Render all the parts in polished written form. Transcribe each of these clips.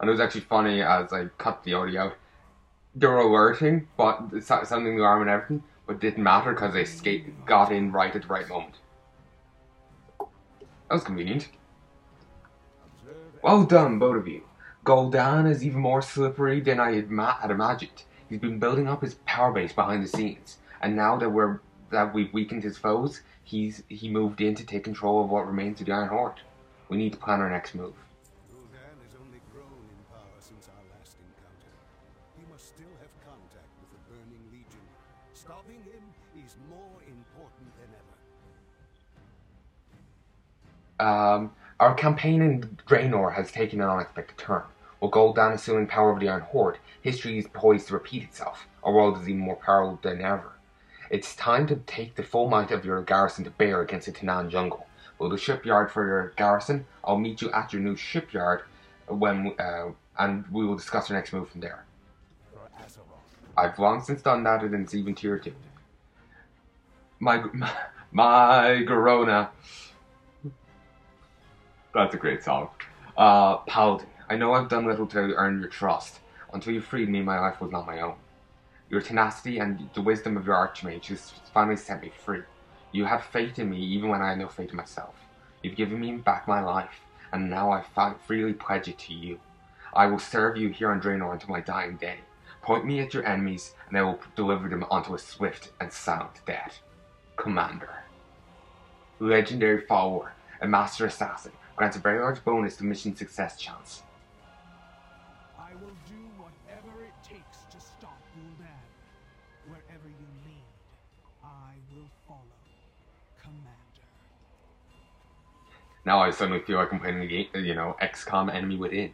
And it was actually funny as I cut the audio out. They were alerting, but sounding the alarm and everything, but it didn't matter because they got in right at the right moment. That was convenient. Well done, both of you. Gul'dan is even more slippery than I had imagined. He's been building up his power base behind the scenes, and now that we've weakened his foes, he moved in to take control of what remains of the Iron Horde. We need to plan our next move. Gul'dan has only grown in power since our last encounter. He must still have contact with the Burning Legion. Stopping him is more important than ever. Our campaign in Draenor has taken an unexpected turn. With Gul'dan assuming power of the Iron Horde, history is poised to repeat itself. Our world is even more powerful than ever. It's time to take the full might of your garrison to bear against the Tanan jungle. Build a shipyard for your garrison. I'll meet you at your new shipyard and we will discuss our next move from there. I've long since done that, and it's even tier 2. My Garona. That's a great song. Paladin, I know I've done little to earn your trust. Until you freed me, my life was not my own. Your tenacity and the wisdom of your archmage has finally set me free. You have faith in me even when I had no faith in myself. You've given me back my life, and now I freely pledge it to you. I will serve you here on Draenor until my dying day. Point me at your enemies, and I will deliver them onto a swift and silent death. Commander. Legendary follower, a master assassin, grants a very large bonus to mission success chance. I will do whatever it takes to stop Gul'dan. Wherever you lead, I will follow, Commander. Now I suddenly feel like I'm playing a game, XCOM Enemy Within.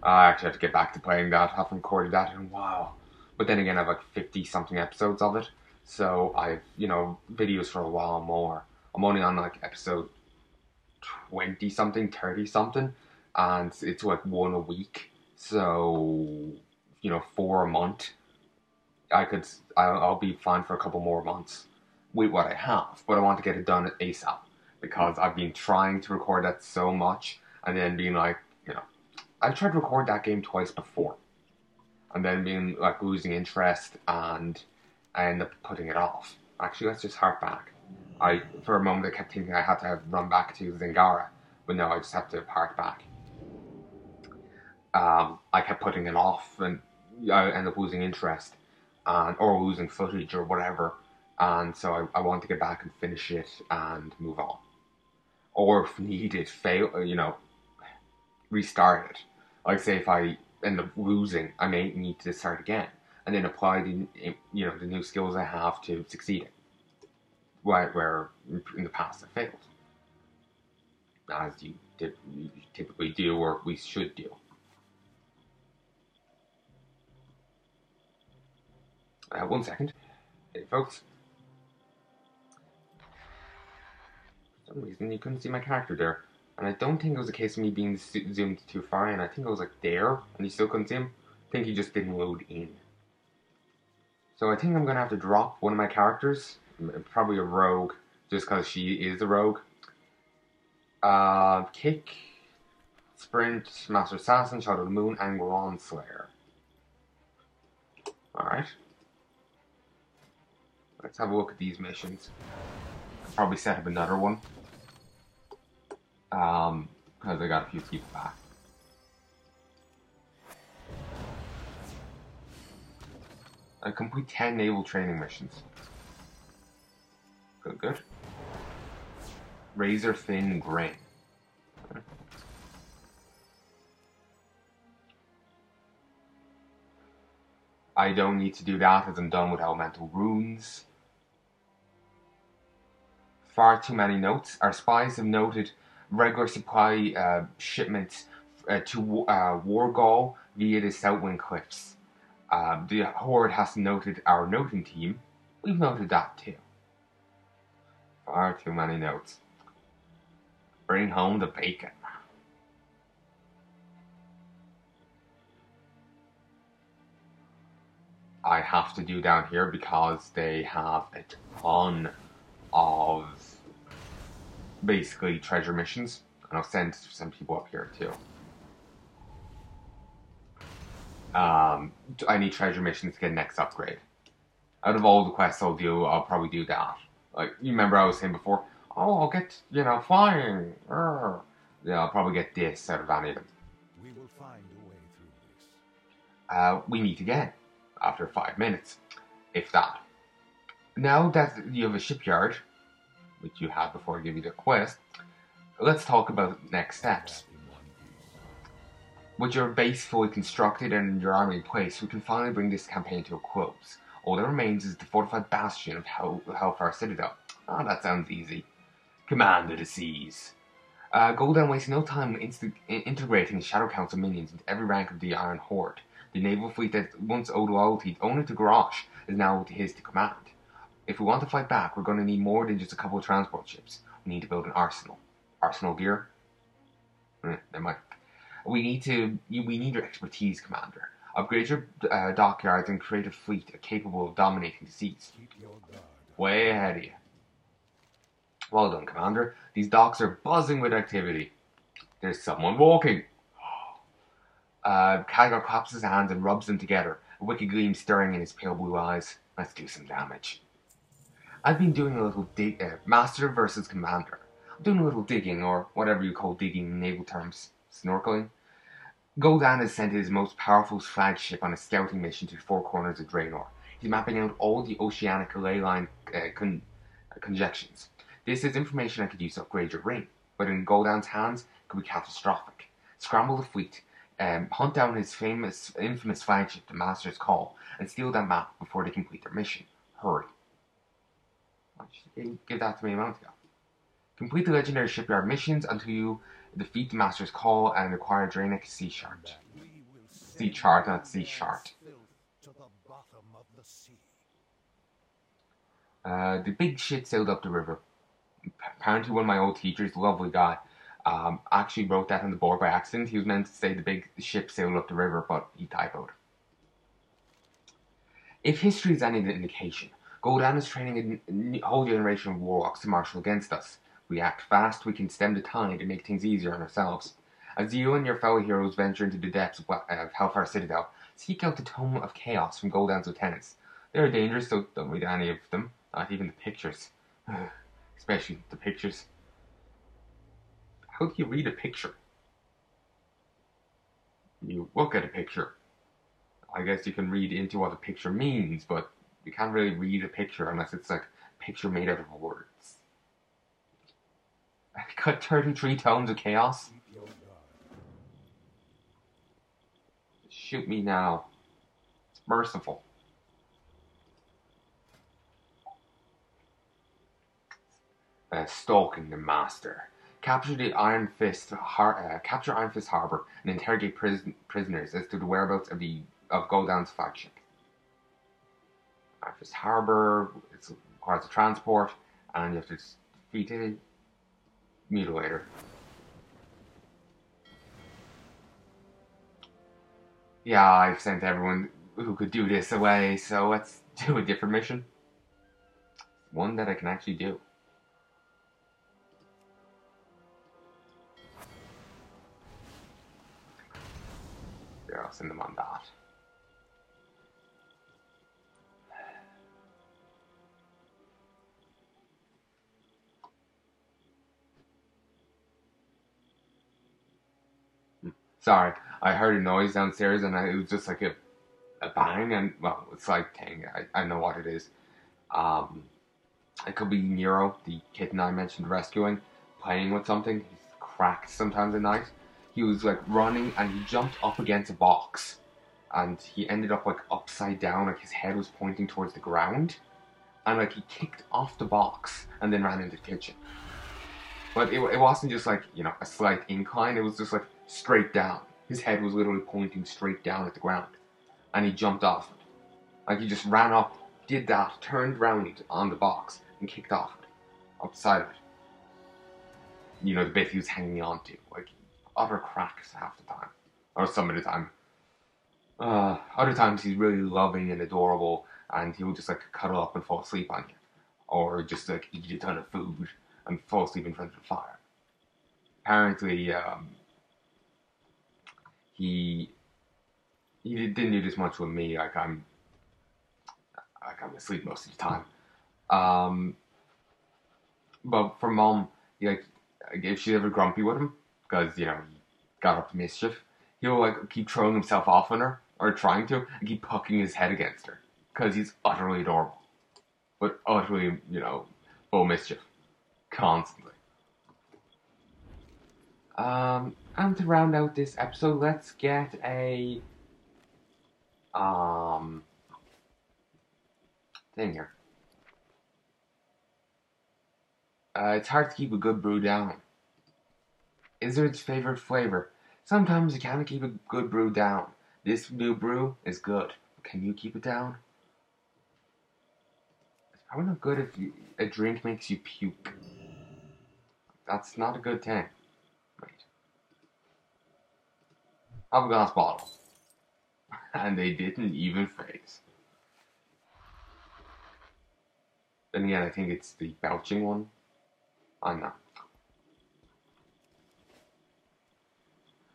I actually have to get back to playing that. I haven't recorded that in a while. But then again, I have like 50-something episodes of it. So I've, videos for a while more. I'm only on like episode 20-something, 30-something. And it's like one a week. So, 4 a month. I'll be fine for a couple more months with what I have. But I want to get it done ASAP. Because I've been trying to record that so much. And then being like, I've tried to record that game twice before. And then being like losing interest, and I end up putting it off. Actually, let's just hark back. For a moment I kept thinking I had to run back to Zingara, but no, I just have to hark back. I kept putting it off, and I ended up losing interest, or losing footage or whatever, and so I want to get back and finish it and move on. Or if needed, restart it. Like say if I end up losing, I may need to start again, and then apply the new skills I have to succeed it. Where in the past I failed, as you typically do, or we should do. One second, hey folks. For some reason you couldn't see my character there. And I don't think it was a case of me being zoomed too far in. I think it was like there, and you still couldn't see him. I think he just didn't load in. So I think I'm going to have to drop one of my characters. Probably a rogue, just because she is a rogue. Kick, Sprint, Master Assassin, Shadow of the Moon, and Grand Slayer. Alright. Let's have a look at these missions. I'll probably set up another one. Because I got a few people back. I complete 10 naval training missions. Good. Razor Thin Grain. I don't need to do that as I'm done with elemental runes. Far too many notes. Our spies have noted regular supply shipments to Wargol via the Southwind Cliffs. The Horde has noted our noting team. We've noted that too. Far too many notes. Bring home the bacon. I have to do down here because they have a ton of basically treasure missions. And I'll send some people up here too. I need treasure missions to get next upgrade. Out of all the quests I'll do, I'll probably do that. Like, you remember I was saying before, oh, I'll get, flying. Yeah, I'll probably get this out of any of them. We will find a way through this. We meet again, after 5 minutes, if that. Now that you have a shipyard, which you had before I give you the quest, let's talk about next steps. With your base fully constructed and your army in place, we can finally bring this campaign to a close. All that remains is the fortified bastion of Hellfire Citadel. Ah, that sounds easy. Command of the seas. Gul'dan wastes no time integrating the Shadow Council minions into every rank of the Iron Horde. The naval fleet that once owed loyalty only to Garrosh is now his to command. If we want to fight back, we're going to need more than just a couple of transport ships. We need to build an arsenal. Arsenal gear? Never mind. We need your expertise, Commander. Upgrade your dockyards and create a fleet capable of dominating the seas. Keep your guard. Way ahead of you. Well done, Commander. These docks are buzzing with activity. There's someone walking. Khadgar claps his hands and rubs them together, a wicked gleam stirring in his pale blue eyes. Let's do some damage. I've been doing a little Master versus Commander. I'm doing a little digging, or whatever you call digging in naval terms. Snorkeling. Gul'dan has sent his most powerful flagship on a scouting mission to the four corners of Draenor. He's mapping out all the oceanic ley line conjunctions. This is information I could use to upgrade your ring, but in Gul'dan's hands, it could be catastrophic. Scramble the fleet, hunt down his infamous flagship, the Master's Call, and steal that map before they complete their mission. Hurry. Why did you give that to me a moment ago? Complete the legendary shipyard missions until you defeat the Master's Call and acquire Draenor sea chart. Sea chart, not sea chart. To the bottom of the sea. The big ship sailed up the river. Apparently one of my old teachers, lovely guy, actually wrote that on the board by accident. He was meant to say the big ship sailed up the river, but he typoed. If history is any indication, Gul'dan is training a whole generation of warlocks to marshal against us. We act fast, we can stem the tide and make things easier on ourselves. As you and your fellow heroes venture into the depths of Hellfire Citadel, seek out the Tome of Chaos from Gul'dan's lieutenants. They are dangerous, so don't read any of them, not even the pictures. Especially the pictures. How do you read a picture? You look at a picture. I guess you can read into what a picture means, but you can't really read a picture unless it's like a picture made out of words. I cut 33 tomes of chaos. Shoot me now. It's merciful. Stalking the Master. Capture Iron Fist Harbor and interrogate prisoners as to the whereabouts of Gul'dan's flagship. Iron Fist Harbor requires a transport, and you have to defeat a mutilator. Yeah, I've sent everyone who could do this away, so let's do a different mission. One that I can actually do. There, I'll send them on that. Sorry, I heard a noise downstairs and it was just like a bang, and well, it's like dang, I know what it is. It could be Nero, the kitten I mentioned rescuing, playing with something. He's cracked sometimes at night. He was like running and he jumped up against a box, and he ended up like upside down, like his head was pointing towards the ground, and like he kicked off the box and then ran into the kitchen. But it wasn't just like, a slight incline, it was just like straight down. His head was literally pointing straight down at the ground. And he jumped off it. Like he just ran up, did that, turned round on the box, and kicked off it. Up the side of it. The bit he was hanging on to. Like, utter cracks half the time. Or some of the time. Other times he's really loving and adorable, and he'll just like cuddle up and fall asleep on you. Or just like eat a ton of food and fall asleep in front of the fire. apparently he didn't do this much with me. I'm asleep most of the time. Um, but for mom, like if she's ever grumpy with him because he got up to mischief, he'll like keep throwing himself off on her or trying to, and keep pucking his head against her because he's utterly adorable, but utterly full mischief constantly. And to round out this episode, let's get a thing here. It's hard to keep a good brew down. Is there its favorite flavor? Sometimes you can't keep a good brew down. This new brew is good. Can you keep it down? It's probably not good if a drink makes you puke. That's not a good thing. Wait. Have a glass bottle. And they didn't even phase. Then again, I think it's the belching one. I don't know.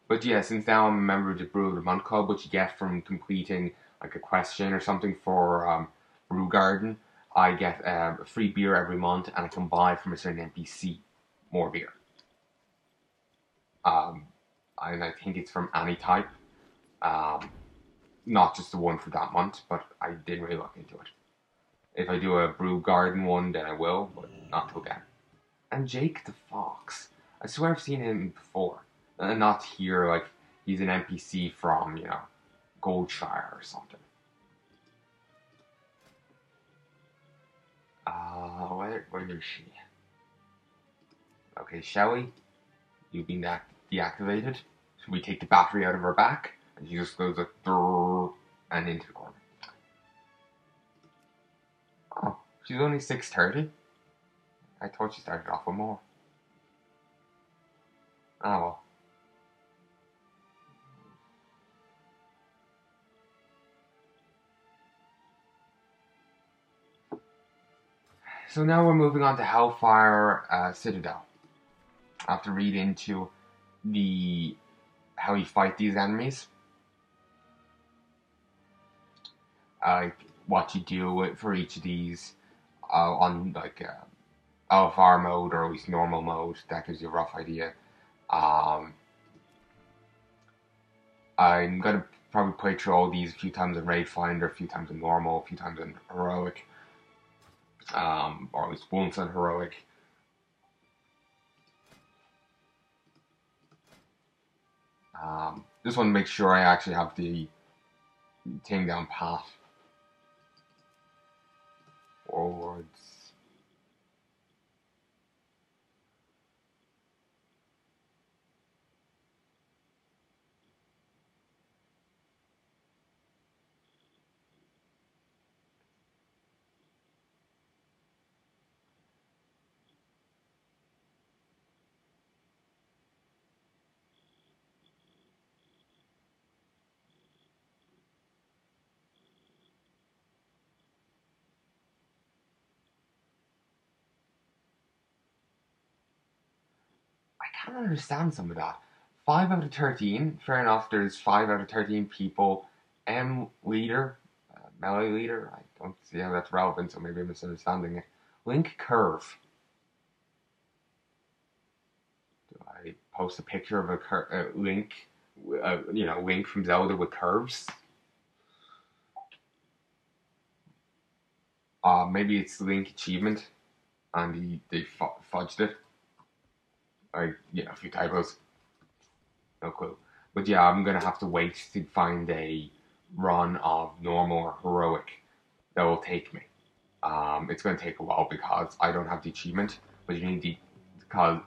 But yeah, since now I'm a member of the Brew of the Month Club, which you get from completing like a question or something for Brew Garden, I get a free beer every month, and I can buy from a certain NPC more beer. And I think it's from any type, not just the one for that month. But I didn't really look into it. If I do a Brew Garden one, then I will, but not till then. And Jake the Fox, I swear I've seen him before. Not here, like he's an NPC from, Goldshire or something. Where is she? Okay, Shelly, you've been deactivated. So we take the battery out of her back, and she just goes like, and into the corner. Oh, she's only 6:30. I thought she started off with more. Oh well. So now we're moving on to Hellfire Citadel. I have to read into how you fight these enemies. Like what you do for each of these on like LFR mode or at least normal mode. That gives you a rough idea. I'm gonna probably play through all these a few times in Raid Finder, a few times in normal, a few times in heroic. Or at least once on heroic. Just want to make sure I actually have the thing down pat. Warlords. I can't understand some of that. 5 out of 13, fair enough, there's 5 out of 13 people. Leader, melee leader, I don't see how that's relevant, so maybe I'm misunderstanding it. Link curve. Do I post a picture of a Link, Link from Zelda with curves? Maybe it's Link achievement, and they fudged it. A few typos. No clue. But yeah, I'm gonna have to wait to find a run of normal or heroic that will take me. It's gonna take a while because I don't have the achievement, but you need because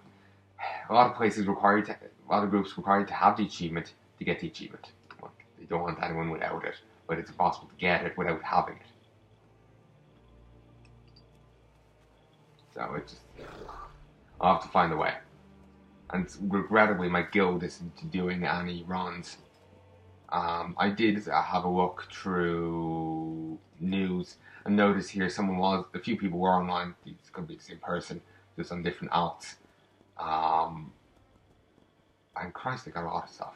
a lot of groups require you to have the achievement to get the achievement. Like, they don't want anyone without it, but it's impossible to get it without having it. So it's just I'll have to find a way. And regrettably, my guild isn't doing any runs. I did have a look through news and noticed here a few people were online. These could be the same person, just on different outs. And Christ, they got a lot of stuff.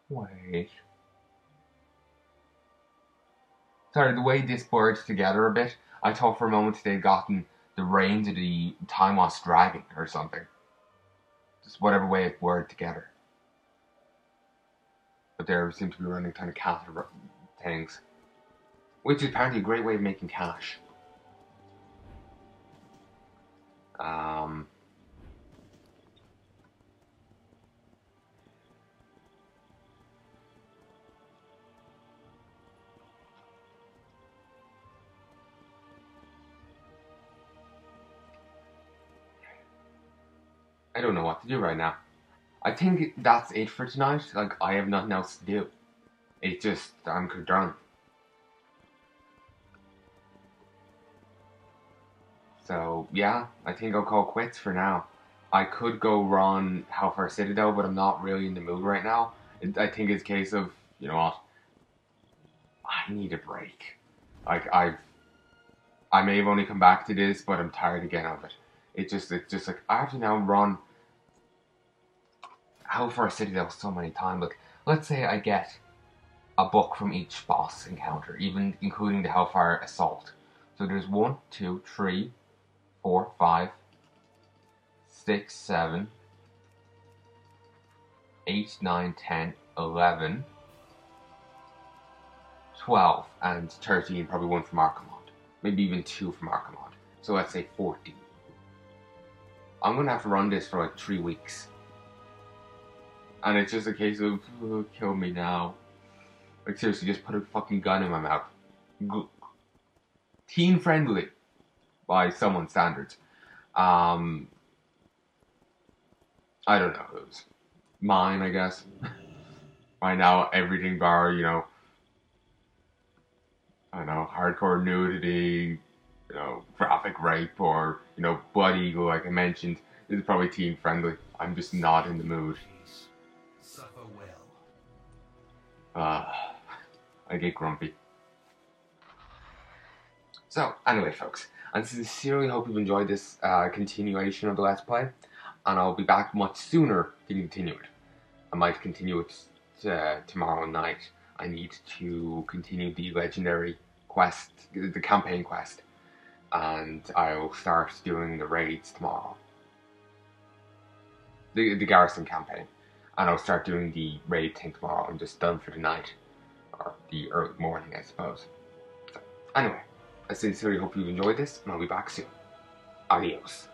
Wait. Sorry, the way this blurred together a bit, I thought for a moment they'd gotten the reins of the Time Lost Dragon or something. Just whatever way it blurred together. But they seem to be running kind of counter things. Which is apparently a great way of making cash. I don't know what to do right now. I think that's it for tonight. Like, I have nothing else to do. It's just, I'm done. So, yeah, I think I'll call quits for now. I could go run Hellfire Citadel, but I'm not really in the mood right now. I think it's a case of, you know what? I need a break. Like, I may have only come back to this, but I'm tired again of it. It's just like, I have to now run Hellfire Citadel so many times. Like, let's say I get a book from each boss encounter, even including the Hellfire Assault. So there's 1, 2, 3, 4, 5, 6, 7, 8, 9, 10, 11, 12, and 13, probably 1 from Archimond. Maybe even 2 from Archimond. So let's say 14. I'm gonna have to run this for like 3 weeks. And it's just a case of, oh, kill me now. Like, seriously, just put a fucking gun in my mouth. Teen friendly, by someone's standards. I don't know. It was mine, I guess. Right now, everything bar, you know, I don't know, hardcore nudity, you know, graphic rape, or, you know, Blood Eagle, like I mentioned, is probably teen friendly. I'm just not in the mood. Suffer well. I get grumpy. So, anyway, folks, I sincerely hope you've enjoyed this continuation of the Let's Play, and I'll be back much sooner to continue it. I might continue it tomorrow night. I need to continue the legendary quest, the campaign quest, and I'll start doing the raids tomorrow. The garrison campaign, and I'll start doing the raid thing tomorrow. I'm just done for the night, or the early morning, I suppose. So, anyway, I sincerely hope you've enjoyed this, and I'll be back soon. Adios.